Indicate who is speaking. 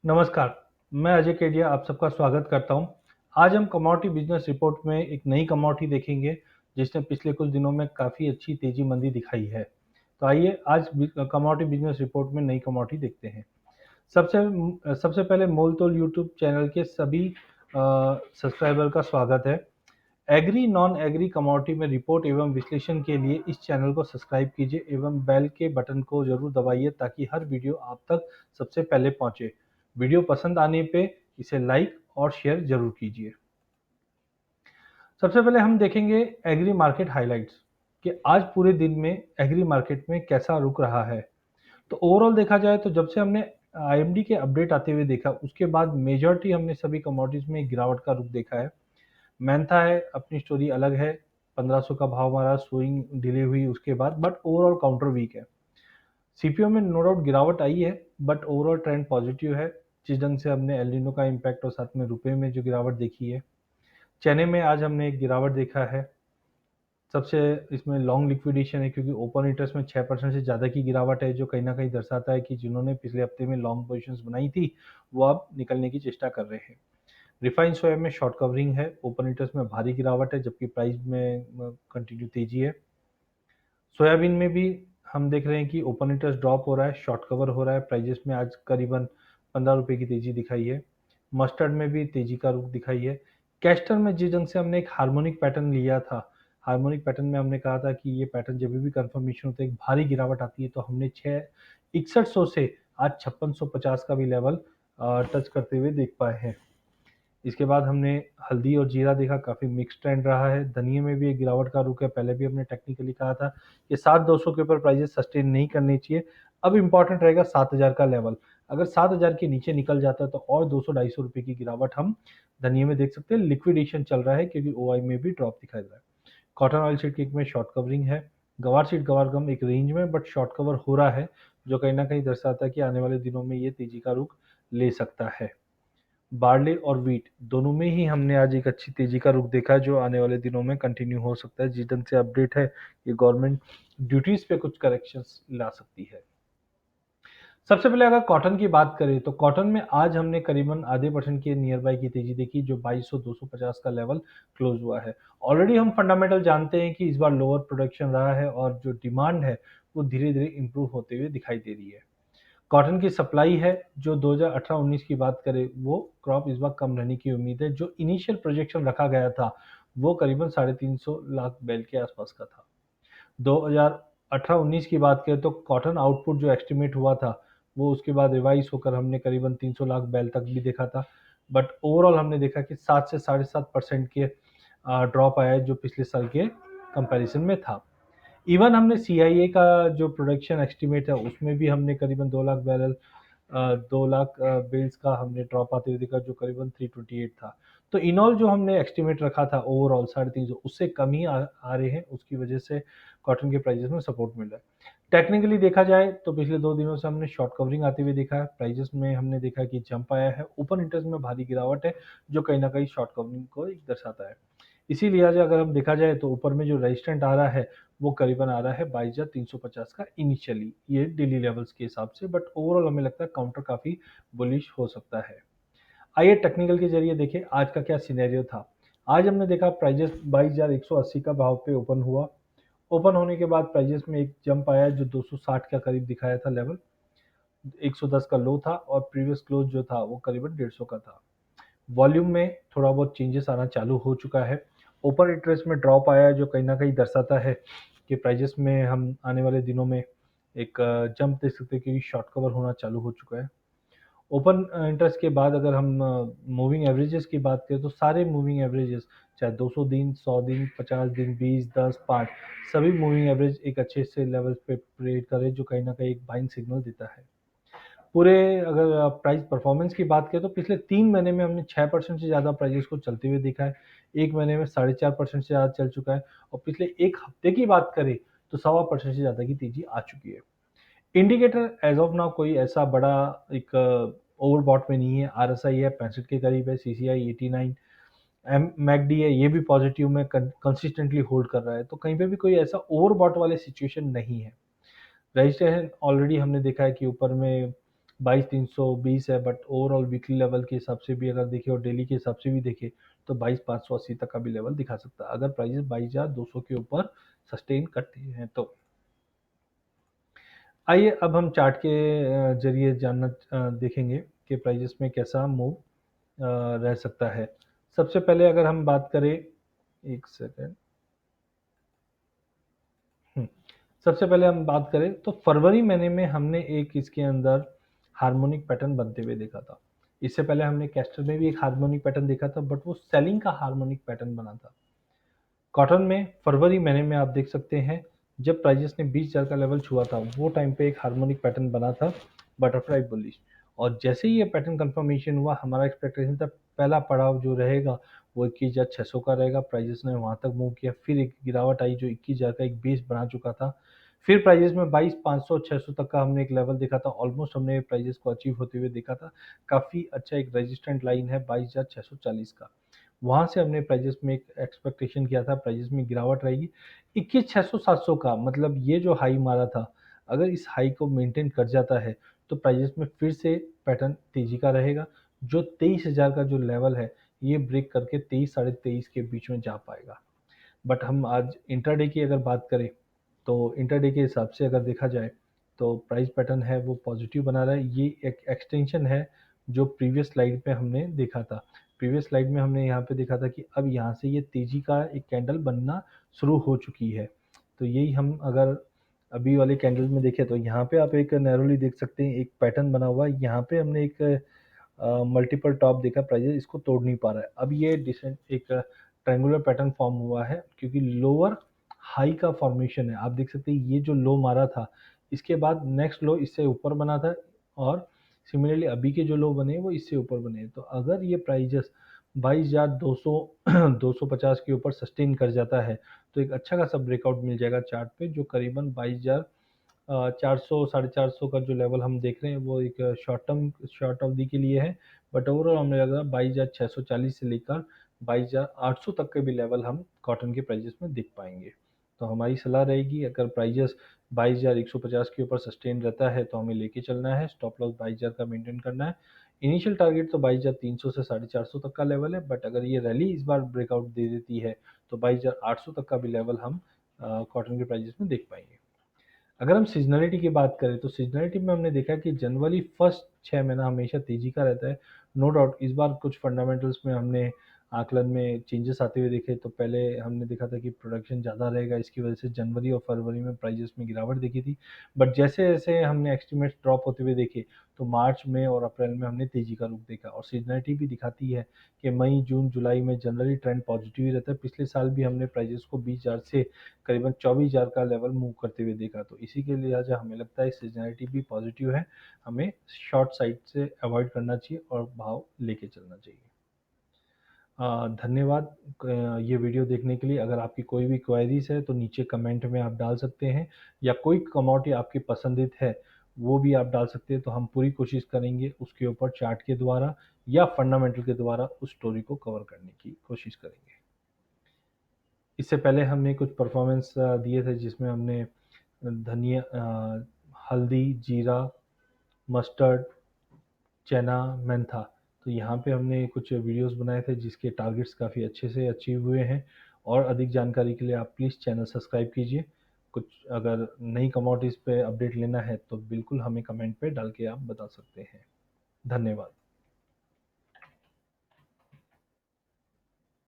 Speaker 1: नमस्कार, मैं अजय केडिया आप सबका स्वागत करता हूं। आज हम कमोडिटी बिजनेस रिपोर्ट में एक नई कमोडिटी देखेंगे जिसने पिछले कुछ दिनों में काफ़ी अच्छी तेजी मंदी दिखाई है। तो आइए आज कमोडिटी बिजनेस रिपोर्ट में नई कमोडिटी देखते हैं। सबसे पहले मोल तोल यूट्यूब चैनल के सभी सब्सक्राइबर का स्वागत है। एग्री नॉन एग्री कमोडिटी में रिपोर्ट एवं विश्लेषण के लिए इस चैनल को सब्सक्राइब कीजिए एवं बेल के बटन को जरूर दबाइए ताकि हर वीडियो आप तक सबसे पहले पहुंचे। वीडियो पसंद आने पे इसे लाइक और शेयर जरूर कीजिए। सबसे पहले हम देखेंगे एग्री मार्केट हाइलाइट्स कि आज पूरे दिन में एग्री मार्केट में कैसा रुक रहा है। तो ओवरऑल देखा जाए तो जब से हमने आईएमडी के अपडेट आते हुए देखा उसके बाद मेजॉरिटी हमने सभी कमोडिटीज में गिरावट का रुख देखा है। मैंथा है, अपनी स्टोरी अलग है, 1500 का भाव हमारा स्विंग डिले हुई उसके बाद, बट ओवरऑल काउंटर वीक है। सीपीओ में नो डाउट गिरावट आई है बट ओवरऑल ट्रेंड पॉजिटिव है। जिस ढंग से हमने एलिनो का इम्पैक्ट और साथ में रुपए में जो गिरावट देखी है। चने में आज हमने एक गिरावट देखा है। सबसे इसमें लॉन्ग लिक्विडेशन है क्योंकि ओपन इंटरेस्ट में 6% से ज़्यादा की गिरावट है जो कहीं ना कहीं दर्शाता है कि जिन्होंने पिछले हफ्ते में लॉन्ग पोजीशंस बनाई थी वो अब निकलने की चेष्टा कर रहे हैं। रिफाइंड सोया में शॉर्ट कवरिंग है, ओपन इंटरेस्ट में भारी गिरावट है जबकि प्राइस में कंटिन्यू तेजी है। सोयाबीन में भी हम देख रहे हैं कि ओपन इंटरेस्ट ड्रॉप हो रहा है, शॉर्ट कवर हो रहा है, प्राइजेस में आज करीबन 15 रुपये की तेजी दिखाई है। मस्टर्ड में भी तेजी का रुख दिखाई है। कैस्टर में जिस ढंग से हमने एक हार्मोनिक पैटर्न लिया था, हार्मोनिक पैटर्न में हमने कहा था कि ये पैटर्न जब भी कंफर्मेशन होता है एक भारी गिरावट आती है तो हमने 6100 से आज 5650 का भी लेवल टच करते हुए देख पाए हैं। इसके बाद हमने हल्दी और जीरा देखा, काफ़ी मिक्स ट्रेंड रहा है। धनिये में भी एक गिरावट का रुख है। पहले भी हमने टेक्निकली कहा था कि 7200 के ऊपर प्राइजेस सस्टेन नहीं करनी चाहिए। अब इंपॉर्टेंट रहेगा 7000 का लेवल। अगर 7000 के नीचे निकल जाता है तो और 200-250 रुपये की गिरावट हम धनिये में देख सकते हैं। लिक्विडेशन चल रहा है क्योंकि ओआई में भी ड्रॉप दिखाई दे रहा है। कॉटन ऑयल सीड किक में शॉर्ट कवरिंग है। गवार सीड गवार गम एक रेंज में बट शॉर्ट कवर हो रहा है जो कहीं ना कहीं दर्शाता है कि आने वाले दिनों में ये तेजी का रुख ले सकता है। बार्ले और व्हीट दोनों में ही हमने आज एक अच्छी तेजी का रुख देखा है जो आने वाले दिनों में कंटिन्यू हो सकता है। जिस ढंग से अपडेट है ये गवर्नमेंट ड्यूटीज पे कुछ करेक्शंस ला सकती है। सबसे पहले अगर कॉटन की बात करें तो कॉटन में आज हमने करीबन आधे परसेंट के नियर बाई की तेजी देखी जो 2200-250 का लेवल क्लोज हुआ है। ऑलरेडी हम फंडामेंटल जानते हैं कि इस बार लोअर प्रोडक्शन रहा है और जो डिमांड है वो धीरे धीरे इंप्रूव होते हुए दिखाई दे रही है। कॉटन की सप्लाई है जो 2018-19 की बात करें वो क्रॉप इस बार कम रहने की उम्मीद है। जो इनिशियल प्रोजेक्शन रखा गया था वो करीबन 350 लाख बैल के आसपास का था। 2018-19 की बात करें तो कॉटन आउटपुट जो एस्टिमेट हुआ था वो उसके बाद रिवाइज होकर हमने करीबन 300 लाख बैल तक भी देखा था। बट ओवरऑल हमने देखा कि 7 से 7.5% के ड्रॉप आया है जो पिछले साल के कंपैरिजन में था। इवन हमने सीआईए का जो प्रोडक्शन एस्टिमेट है उसमें भी हमने करीबन 2 लाख बैरल 2 लाख बेल्स का हमने ड्रॉप आते हुए देखा जो करीबन 328 था। तो इनऑल जो हमने एस्टिमेट रखा था ओवरऑल 350 उससे कम ही आ रहे हैं। उसकी वजह से कॉटन के प्राइजेस में सपोर्ट मिल रहा है। टेक्निकली देखा जाए तो पिछले 2 दिनों से हमने शॉर्ट कवरिंग आते हुए देखा है। प्राइजेस में हमने देखा कि जंप आया है। ओपन इंटरेस्ट में भारी गिरावट है जो कहीं ना कहीं शॉर्ट कवरिंग को एक दर्शाता है। इसी लिहाजा अगर हम देखा जाए तो ऊपर में जो रेजिस्टेंट आ रहा है वो करीबन आ रहा है 22,350 का इनिशियली, ये डेली लेवल्स के हिसाब से। बट ओवरऑल हमें लगता है काउंटर काफ़ी बुलिश हो सकता है। आइए टेक्निकल के जरिए देखें आज का क्या सिनेरियो था। आज हमने देखा प्राइजेस 22,180 का भाव पे ओपन हुआ। ओपन होने के बाद प्राइजेस में एक जंप आया जो 260 का करीब दिखाया था लेवल। 110 का लो था और प्रीवियस क्लोज जो था वो करीबन 150 का था। वॉल्यूम में थोड़ा बहुत चेंजेस आना चालू हो चुका है। ओपन इंटरेस्ट में ड्रॉप आया है जो कहीं ना कहीं दर्शाता है कि प्राइजेस में हम आने वाले दिनों में एक जंप देख सकते हैं क्योंकि शॉर्ट कवर होना चालू हो चुका है। ओपन इंटरेस्ट के बाद अगर हम मूविंग एवरेजेस की बात करें तो सारे मूविंग एवरेजेस चाहे 200 दिन, 100 दिन, 50 दिन, 20, 10, 5 सभी मूविंग एवरेज एक अच्छे से लेवल पे ट्रेड करे जो कहीं ना कहीं एक बाइंग सिग्नल देता है। पूरे अगर प्राइस परफॉर्मेंस की बात करें तो पिछले 3 महीने में हमने 6% से ज़्यादा प्राइजेस को चलते हुए देखा है। एक महीने में 4.5% से ज़्यादा चल चुका है और पिछले एक हफ्ते की बात करें तो 1.25% से ज़्यादा की तेजी आ चुकी है। इंडिकेटर एज ऑफ नाउ कोई ऐसा बड़ा एक ओवरबॉट में नहीं है। आरएसआई है 65 के करीब है, सीसीआई 89, मैकडी है ये भी पॉजिटिव में कंसिस्टेंटली होल्ड कर रहा है। तो कहीं पे भी कोई ऐसा ओवरबॉट वाले सिचुएशन नहीं है। रजिस्ट्रेशन ऑलरेडी हमने देखा है कि ऊपर में 22,320 है, बट ओवरऑल वीकली लेवल के हिसाब से भी अगर देखें और डेली के हिसाब से भी देखें तो 22,580 तक का भी लेवल दिखा सकता है अगर प्राइजेस 22,200 के ऊपर सस्टेन करते हैं तो। आइए अब हम चार्ट के जरिए जानना देखेंगे कि प्राइजेस में कैसा मूव रह सकता है। सबसे पहले अगर हम बात करें, एक सेकेंड, सबसे पहले हम बात करें तो फरवरी महीने में हमने एक इसके अंदर हार्मोनिक पैटर्न बनते हुए देखा था। इससे पहले हमने कैस्टर में भी एक हार्मोनिक पैटर्न देखा था, बट वो सेलिंग का हार्मोनिक पैटर्न बना था। कॉटन में फरवरी महीने में आप देख सकते हैं जब प्राइजेस ने 20,000 का लेवल छुआ था वो टाइम पे एक हार्मोनिक पैटर्न बना था, बटरफ्लाई बुलिश। और जैसे ही ये पैटर्न कंफर्मेशन हुआ, हमारा एक्सपेक्टेशन था पहला पड़ाव जो रहेगा वो 21,600 का रहेगा। प्राइजेस ने वहां तक मूव किया, फिर एक गिरावट आई जो 21,000 का एक बेस बना चुका था। फिर प्राइजेस में 22,500 600 तक का हमने एक लेवल देखा था, ऑलमोस्ट हमने प्राइजेस को अचीव होते हुए देखा था। काफ़ी अच्छा एक रेजिस्टेंट लाइन है 22,640 का। वहाँ से हमने प्राइजेस में एक एक्सपेक्टेशन किया था प्राइजेस में गिरावट रहेगी 21,600 का, मतलब ये जो हाई मारा था अगर इस हाई को मेंटेन कर जाता है तो प्राइजेस में फिर से पैटर्न तेजी का रहेगा। जो 23,000 का जो लेवल है ये ब्रेक करके 23 साढ़े 23 के बीच में जा पाएगा। बट हम आज इंट्राडे की अगर बात करें तो इंट्राडे के हिसाब से अगर देखा जाए तो प्राइस पैटर्न है वो पॉजिटिव बना रहा है। ये एक एक्सटेंशन है जो प्रीवियस स्लाइड पे हमने देखा था। प्रीवियस स्लाइड में हमने यहाँ पे देखा था कि अब यहाँ से ये तेजी का एक कैंडल बनना शुरू हो चुकी है। तो यही हम अगर अभी वाले कैंडल में देखें तो यहाँ पे आप एक नैरोली देख सकते हैं, एक पैटर्न बना हुआ है। यहाँ पे हमने एक मल्टीपल टॉप देखा, प्राइजेस इसको तोड़ नहीं पा रहा है। अब ये डिसेंट एक ट्रायंगुलर पैटर्न फॉर्म हुआ है क्योंकि लोअर हाई का फॉर्मेशन है। आप देख सकते हैं ये जो लो मारा था इसके बाद नेक्स्ट लो इससे ऊपर बना था, और सिमिलरली अभी के जो लो बने वो इससे ऊपर बने। तो अगर ये प्राइजेस 22,200 250 के ऊपर सस्टेन कर जाता है तो एक अच्छा खासा ब्रेकआउट मिल जाएगा चार्ट पे, जो करीबन 22,400 450 का जो लेवल हम देख रहे हैं वो एक शॉर्ट अवधि के लिए है। बट ओवरऑल हमें लग रहा है 22,640 से लेकर 22,800 तक के भी लेवल हम कॉटन के प्राइजेस में देख पाएंगे। तो हमारी सलाह रहेगी अगर प्राइजेस 22,150 के ऊपर सस्टेन रहता है तो हमें लेके चलना है, स्टॉप लॉस 22,000 का मेंटेन करना है। इनिशियल टारगेट तो 22,300 से 450 तक का लेवल है, बट अगर ये रैली इस बार ब्रेकआउट दे देती है तो 22,800 तक का भी लेवल हम कॉटन के प्राइजेस में देख पाएंगे। अगर हम सीजनलिटी की बात करें तो सीजनलिटी में हमने देखा कि जनवरी फर्स्ट 6 महीना हमेशा तेजी का रहता है। नो डाउट इस बार कुछ फंडामेंटल्स में हमने आकलन में चेंजेस आते हुए देखे। तो पहले हमने देखा था कि प्रोडक्शन ज़्यादा रहेगा, इसकी वजह से जनवरी और फरवरी में प्राइजेस में गिरावट देखी थी। बट जैसे जैसे हमने एस्टिमेट्स ड्रॉप होते हुए देखे तो मार्च में और अप्रैल में हमने तेजी का रुख देखा। और सीजनलिटी भी दिखाती है कि मई जून जुलाई में जनरली ट्रेंड पॉजिटिव ही रहता है। पिछले साल भी हमने प्राइजेस को 20,000 से करीबन 24,000 का लेवल मूव करते हुए देखा। तो इसी के लिहाजा हमें लगता है सीजनलिटी भी पॉजिटिव है, हमें शॉर्ट साइड से अवॉइड करना चाहिए और भाव लेके चलना चाहिए। धन्यवाद ये वीडियो देखने के लिए। अगर आपकी कोई भी क्वेरीज है तो नीचे कमेंट में आप डाल सकते हैं, या कोई कमोडिटी आपकी पसंदीद है वो भी आप डाल सकते हैं। तो हम पूरी कोशिश करेंगे उसके ऊपर चार्ट के द्वारा या फंडामेंटल के द्वारा उस स्टोरी को कवर करने की कोशिश करेंगे। इससे पहले हमने कुछ परफॉर्मेंस दिए थे जिसमें हमने धनिया, हल्दी, जीरा, मस्टर्ड, चना, मेंथा, तो यहाँ पे हमने कुछ वीडियोस बनाए थे जिसके टारगेट्स काफ़ी अच्छे से अचीव हुए हैं। और अधिक जानकारी के लिए आप प्लीज़ चैनल सब्सक्राइब कीजिए। कुछ अगर नई कमोडिटीज़ पे अपडेट लेना है तो बिल्कुल हमें कमेंट पे डाल के आप बता सकते हैं। धन्यवाद।